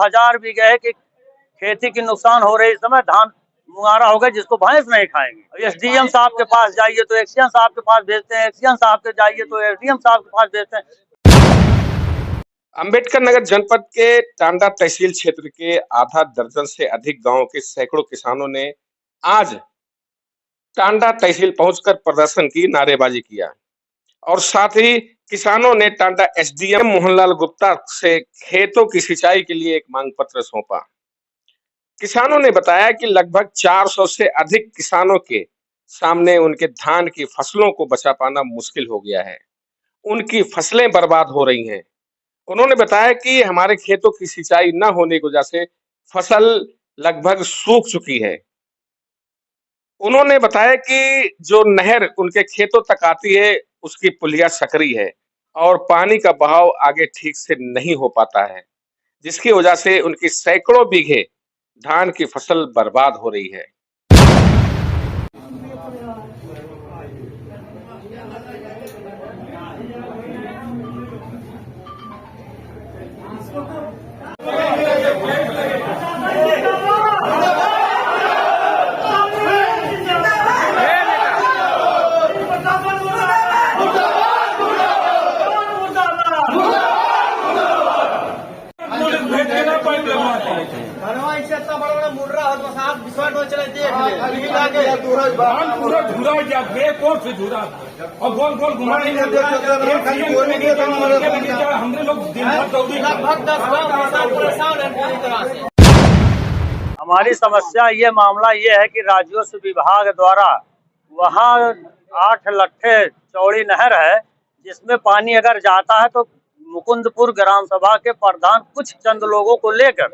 2000 बीघे की खेती की नुकसान हो रही, इस समय धान मुंगारा हो गया जिसको भैंस नहीं खाएंगे। एसडीएम साहब के पास जाइए तो एक्सीएन साहब के पास भेजते हैं, एक्सीएन साहब के जाइए तो एसडीएम साहब के पास भेजते हैं। अंबेडकर नगर जनपद के टांडा तहसील क्षेत्र के आधा दर्जन से अधिक गांवों के सैकड़ों किसानों ने आज टांडा तहसील पहुंचकर प्रदर्शन की, नारेबाजी किया और साथ ही किसानों ने टांडा एसडीएम मोहनलाल गुप्ता से खेतों की सिंचाई के लिए एक मांग पत्र सौंपा। किसानों ने बताया कि लगभग 400 से अधिक किसानों के सामने उनके धान की फसलों को बचा पाना मुश्किल हो गया है। उनकी फसलें बर्बाद हो रही हैं। उन्होंने बताया कि हमारे खेतों की सिंचाई न होने की वजह से फसल लगभग सूख चुकी है। उन्होंने बताया कि जो नहर उनके खेतों तक आती है उसकी पुलिया सकरी है और पानी का बहाव आगे ठीक से नहीं हो पाता है, जिसकी वजह से उनकी सैकड़ों बीघे धान की फसल बर्बाद हो रही है। हमारी समस्या ये मामला ये है कि राजस्व विभाग द्वारा वहाँ 8 लट्ठे चौड़ी नहर है, जिसमें पानी अगर जाता है तो मुकुंदपुर ग्राम सभा के प्रधान कुछ चंद लोगों को लेकर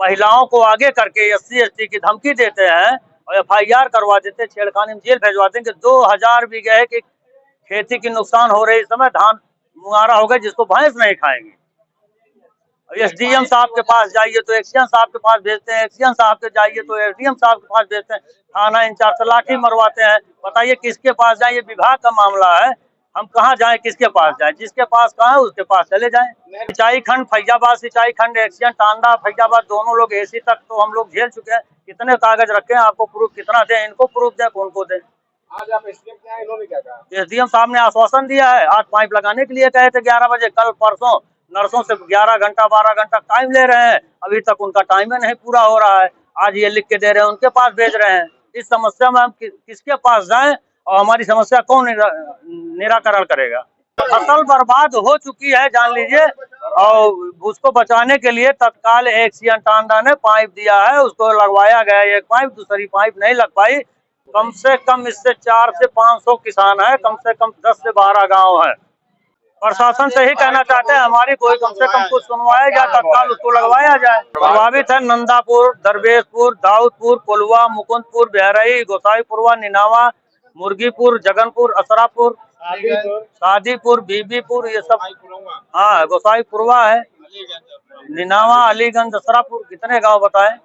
महिलाओं को आगे करके SC ST की धमकी देते हैं और FIR करवा देते, छेड़खानी में जेल भेजवा देंगे। 2000 बीघे की खेती की नुकसान हो रही, इस समय धान मुंगारा हो गया जिसको भैंस नहीं खाएंगे। एसडीएम साहब के पास जाइए तो एक्सीएन साहब के पास भेजते हैं, एक्सीएन साहब के जाइए तो एसडीएम साहब के पास भेजते हैं। थाना इंचार्ज से लाठी मरवाते हैं। बताइए किसके पास जाए? ये विभाग का मामला है, हम कहाँ जाएं, किसके पास जाएं? जिसके पास कहाँ है उसके पास चले जाएं। सिंचाई खंड फैजाबाद, सिंचाई खंड एक्सीएन टांडा फैजाबाद दोनों लोग एसी तक तो हम लोग झेल चुके हैं। कितने कागज रखे हैं, आपको प्रूफ कितना दें? इनको प्रूफ दें, कौन को दें? आज आप एसडीएम के आए, इन्होंने क्या कहा? एसडीएम साहब ने आश्वासन दिया है, आज पाइप लगाने के लिए कहे थे 11 बजे, कल परसों नर्सों से 11 घंटा 12 घंटा टाइम ले रहे हैं, अभी तक उनका टाइम ही नहीं पूरा हो रहा है। आज ये लिख के दे रहे हैं, उनके पास भेज रहे हैं। इस समस्या में हम किसके पास जाएं और हमारी समस्या कौन निराकरण करेगा? फसल बर्बाद हो चुकी है जान लीजिए, और उसको बचाने के लिए तत्काल एक्सीएन टांडा ने पाइप दिया है, उसको लगवाया गया एक पाइप, दूसरी पाइप नहीं लग पाई। कम से कम इससे 400 से 500 किसान है, कम से कम 10 से 12 गांव है। प्रशासन से ही कहना चाहते हैं हमारी कोई कम से कम कुछ सुनवाया जाए, तत्काल उसको लगवाया जाए। प्रभावित है नंदापुर, दरवेशपुर, दाऊदपुर, कोलवा, मुकुंदपुर, बहरई, गोसाईपुरवा, निनावा, मुर्गीपुर, जगनपुर, असरापुर, शादीपुर, बीबीपुर, ये सब। हाँ, गोसाईपुरवा है, निनावा, अलीगंज, असरापुर, कितने गाँव बताए?